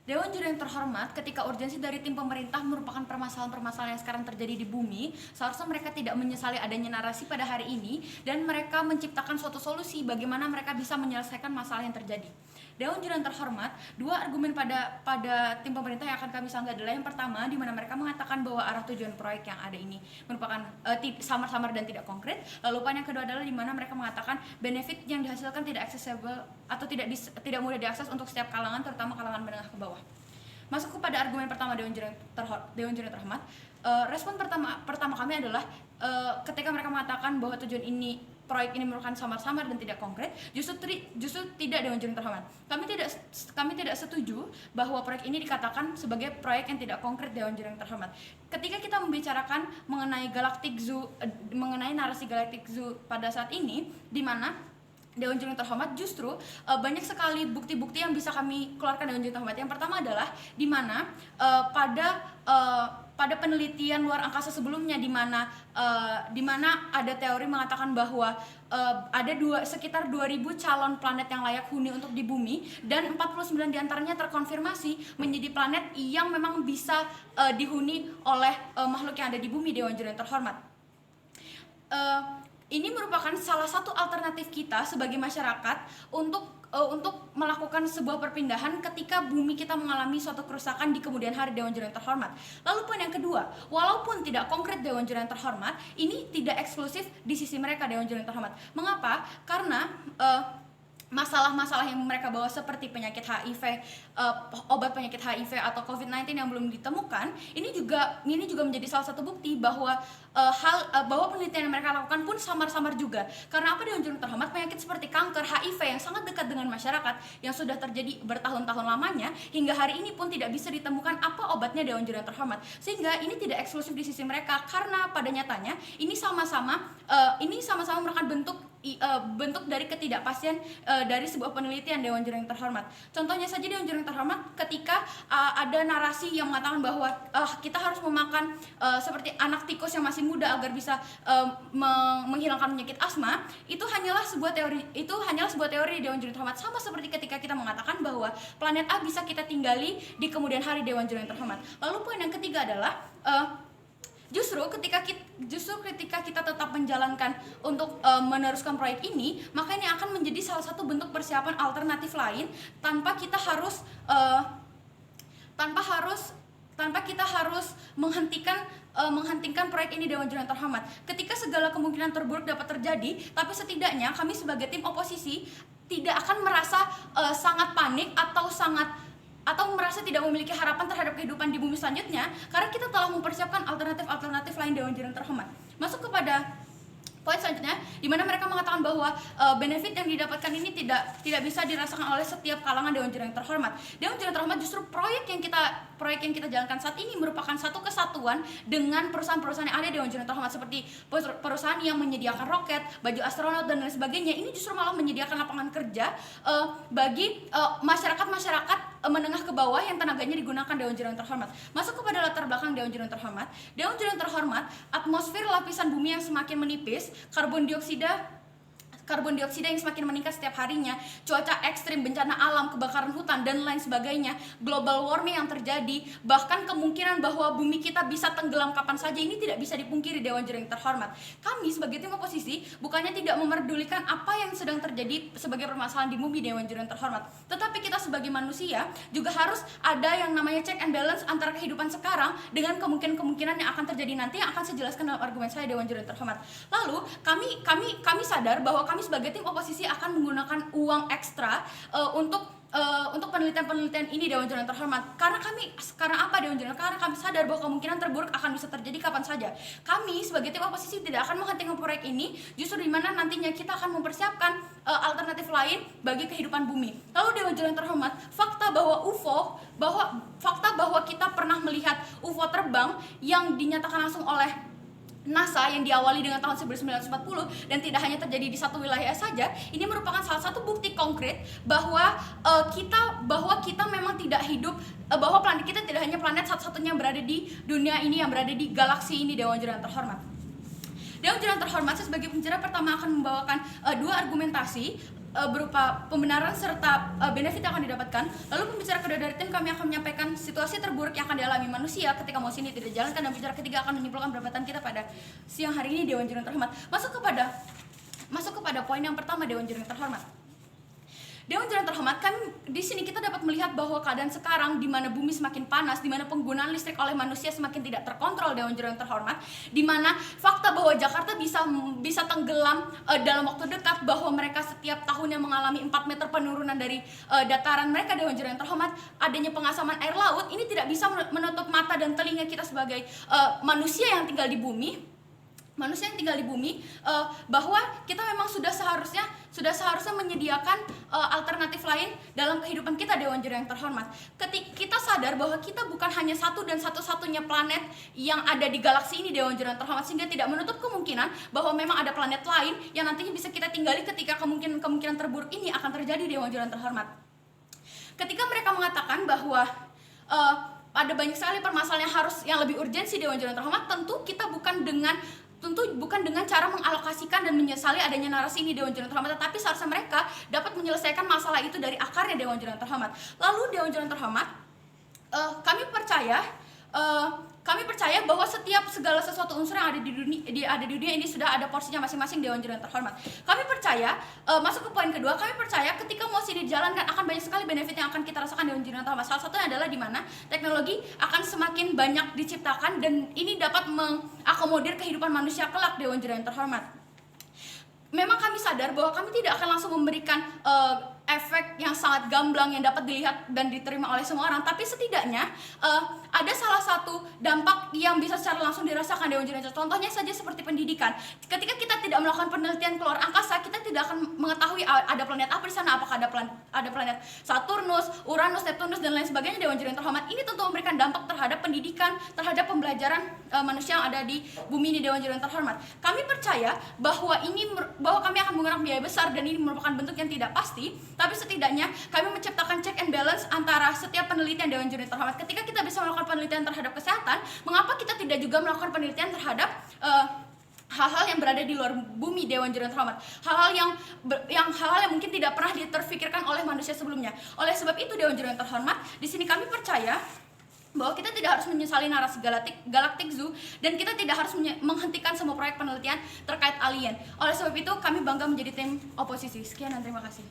Dewan Juri yang terhormat, ketika urgensi dari tim pemerintah merupakan permasalahan-permasalahan yang sekarang terjadi di bumi, seharusnya mereka tidak menyesali adanya narasi pada hari ini dan mereka menciptakan suatu solusi bagaimana mereka bisa menyelesaikan masalah yang terjadi. Dewan Juri yang terhormat, dua argumen pada tim pemerintah yang akan kami sanggah adalah yang pertama, di mana mereka mengatakan bahwa arah tujuan proyek yang ada ini merupakan samar-samar dan tidak konkret. Lalu poin yang kedua adalah di mana mereka mengatakan benefit yang dihasilkan tidak accessible atau tidak mudah diakses untuk setiap kalangan, terutama kalangan menengah ke bawah. Masuk kepada argumen pertama Dewan Juri yang terhormat, respon pertama kami adalah ketika mereka mengatakan bahwa tujuan ini proyek ini merupakan samar-samar dan tidak konkret, justru tidak Dewan Juri yang terhormat. Kami tidak setuju bahwa proyek ini dikatakan sebagai proyek yang tidak konkret Dewan Juri yang terhormat. Ketika kita membicarakan mengenai Galactic Zoo, mengenai narasi Galactic Zoo pada saat ini, di mana Dewan Juri yang terhormat justru banyak sekali bukti-bukti yang bisa kami keluarkan Dewan Juri yang terhormat. Yang pertama adalah di mana pada penelitian luar angkasa sebelumnya, di mana ada teori mengatakan bahwa ada sekitar 2000 calon planet yang layak huni untuk di bumi, dan 49 diantaranya terkonfirmasi menjadi planet yang memang bisa dihuni oleh makhluk yang ada di bumi, Dewan Juri yang terhormat. Ini merupakan salah satu alternatif kita sebagai masyarakat untuk melakukan sebuah perpindahan ketika bumi kita mengalami suatu kerusakan di kemudian hari, Dewan Juri yang terhormat. Lalu poin yang kedua, walaupun tidak konkret Dewan Juri yang terhormat, ini tidak eksklusif di sisi mereka, Dewan Juri yang terhormat. Mengapa? Karena masalah-masalah yang mereka bawa seperti penyakit HIV, obat penyakit HIV atau COVID-19 yang belum ditemukan, ini juga menjadi salah satu bukti bahwa bahwa penelitian yang mereka lakukan pun samar-samar juga. Karena apa, Dewan Juri yang terhormat, penyakit seperti kanker, HIV yang sangat dekat dengan masyarakat, yang sudah terjadi bertahun-tahun lamanya, hingga hari ini pun tidak bisa ditemukan apa obatnya, Dewan Juri yang terhormat. Sehingga ini tidak eksklusif di sisi mereka, karena pada nyatanya ini sama-sama merupakan bentuk dari ketidakpastian dari sebuah penelitian, Dewan Juri yang terhormat. Contohnya saja, Dewan Juri yang terhormat, ketika ada narasi yang mengatakan bahwa kita harus memakan seperti anak tikus yang masih muda agar bisa menghilangkan penyakit asma, itu hanyalah sebuah teori Dewan Juri yang terhormat. Sama seperti ketika kita mengatakan bahwa planet A bisa kita tinggali di kemudian hari, Dewan Juri yang terhormat. Lalu poin yang ketiga adalah Justru ketika kita tetap menjalankan untuk meneruskan proyek ini, maka ini akan menjadi salah satu bentuk persiapan alternatif lain tanpa kita harus menghentikan proyek ini, Dewan Juri yang terhormat. Ketika segala kemungkinan terburuk dapat terjadi, tapi setidaknya kami sebagai tim oposisi tidak akan merasa sangat panik atau merasa tidak memiliki harapan terhadap kehidupan di bumi selanjutnya, karena kita telah mempersiapkan alternatif lain, Dewan Juri yang terhormat. Masuk kepada poin selanjutnya, di mana mereka mengatakan bahwa benefit yang didapatkan ini tidak bisa dirasakan oleh setiap kalangan, Dewan Juri yang terhormat. Dewan Juri yang terhormat, justru proyek yang kita jalankan saat ini merupakan satu kesatuan dengan perusahaan-perusahaan yang ada, Dewan Juri yang terhormat, seperti perusahaan yang menyediakan roket, baju astronot dan lain sebagainya. Ini justru malah menyediakan lapangan kerja bagi masyarakat menengah ke bawah yang tenaganya digunakan, Dewan Juri yang terhormat. Masuk kepada latar belakang Dewan Juri yang terhormat. Dewan Juri yang terhormat, atmosfer lapisan bumi yang semakin menipis, karbon dioksida yang semakin meningkat setiap harinya, cuaca ekstrim, bencana alam, kebakaran hutan, dan lain sebagainya, global warming yang terjadi, bahkan kemungkinan bahwa bumi kita bisa tenggelam kapan saja, ini tidak bisa dipungkiri, Dewan Juri yang terhormat. Kami sebagai tim oposisi bukannya tidak memerdulikan apa yang sedang terjadi sebagai permasalahan di bumi, Dewan Juri yang terhormat, tetapi kita sebagai manusia juga harus ada yang namanya check and balance antara kehidupan sekarang dengan kemungkinan yang akan terjadi nanti, yang akan saya jelaskan dalam argumen saya, Dewan Juri yang terhormat. Lalu kami sadar bahwa kami sebagai tim oposisi akan menggunakan uang ekstra untuk penelitian ini, Dewan Juri yang terhormat. Karena apa, Dewan Juri? Karena kami sadar bahwa kemungkinan terburuk akan bisa terjadi kapan saja. Kami sebagai tim oposisi tidak akan menghentikan proyek ini, justru di mana nantinya kita akan mempersiapkan alternatif lain bagi kehidupan bumi. Lalu, Dewan Juri yang terhormat, fakta bahwa kita pernah melihat UFO terbang yang dinyatakan langsung oleh NASA yang diawali dengan tahun 1940 dan tidak hanya terjadi di satu wilayah saja, ini merupakan salah satu bukti konkret bahwa kita memang tidak hidup, bahwa planet kita tidak hanya planet satu-satunya yang berada di dunia ini, yang berada di galaksi ini, Dewan Juri yang terhormat. Dewan Juri yang terhormat, saya sebagai pembicara pertama akan membawakan dua argumentasi berupa pembenaran serta benefit yang akan didapatkan. Lalu pembicara kedua dari tim kami akan menyampaikan situasi terburuk yang akan dialami manusia ketika mosi ini tidak dijalankan, dan pembicara ketiga akan menyimpulkan perdebatan kita pada siang hari ini. Dewan Juri yang terhormat, masuk kepada poin yang pertama. Dewan Juri yang terhormat, Dewan Juri yang terhormat, kami di sini kita dapat melihat bahwa keadaan sekarang di mana bumi semakin panas, di mana penggunaan listrik oleh manusia semakin tidak terkontrol. Dewan Juri yang terhormat, di mana fakta bahwa Jakarta bisa tenggelam dalam waktu dekat, bahwa mereka setiap tahunnya mengalami 4 meter penurunan dari dataran mereka. Dewan Juri yang terhormat, adanya pengasaman air laut ini tidak bisa menutup mata dan telinga kita sebagai manusia yang tinggal di bumi. Bahwa kita memang sudah seharusnya menyediakan alternatif lain dalam kehidupan kita. Dewan Juri yang terhormat, ketika kita sadar bahwa kita bukan hanya satu dan satu-satunya planet yang ada di galaksi ini. Dewan Juri yang terhormat, sehingga tidak menutup kemungkinan bahwa memang ada planet lain yang nantinya bisa kita tinggali ketika kemungkinan terburuk ini akan terjadi. Dewan Juri yang terhormat, ketika mereka mengatakan bahwa ada banyak sekali permasalahan yang lebih urgensi. Dewan Juri yang terhormat, tentu bukan dengan cara mengalokasikan dan menyesali adanya narasi ini. Dewan Juri yang terhormat, tetapi seharusnya mereka dapat menyelesaikan masalah itu dari akarnya. Dewan Juri yang terhormat, lalu Dewan Juri yang terhormat, kami percaya bahwa segala sesuatu unsur yang ada di dunia ini sudah ada porsinya masing-masing. Dewan Juri yang terhormat, kami percaya, masuk ke poin kedua, kami percaya ketika mosi ini dijalankan akan banyak sekali benefit yang akan kita rasakan. Dewan Juri yang terhormat, salah satunya adalah di mana teknologi akan semakin banyak diciptakan dan ini dapat mengakomodir kehidupan manusia kelak. Dewan Juri yang terhormat, memang kami sadar bahwa kami tidak akan langsung memberikan efek yang sangat gamblang yang dapat dilihat dan diterima oleh semua orang, tapi setidaknya ada salah satu dampak yang bisa secara langsung dirasakan. Dewan Juri. Contohnya saja seperti pendidikan. Ketika kita tidak melakukan penelitian keluar angkasa, kita tidak akan mengetahui ada planet apa di sana, apakah ada planet Saturnus, Uranus, Neptunus dan lain sebagainya. Dewan Juri yang terhormat, ini tentu memberikan dampak terhadap pendidikan, terhadap pembelajaran manusia yang ada di bumi ini. Dewan Juri yang terhormat, kami percaya bahwa kami akan menggunakan biaya besar dan ini merupakan bentuk yang tidak pasti, tapi setidaknya kami menciptakan check and balance antara setiap penelitian. Dewan Juri yang terhormat, ketika kita bisa melakukan penelitian terhadap kesehatan, mengapa kita tidak juga melakukan penelitian terhadap hal-hal yang berada di luar bumi. Dewan Juri yang terhormat, hal-hal yang mungkin tidak pernah terfikirkan oleh manusia sebelumnya. Oleh sebab itu Dewan Juri yang terhormat, di sini kami percaya bahwa kita tidak harus menyesali narasi Galactic Zoo dan kita tidak harus menghentikan semua proyek penelitian terkait alien. Oleh sebab itu kami bangga menjadi tim oposisi. Sekian dan terima kasih.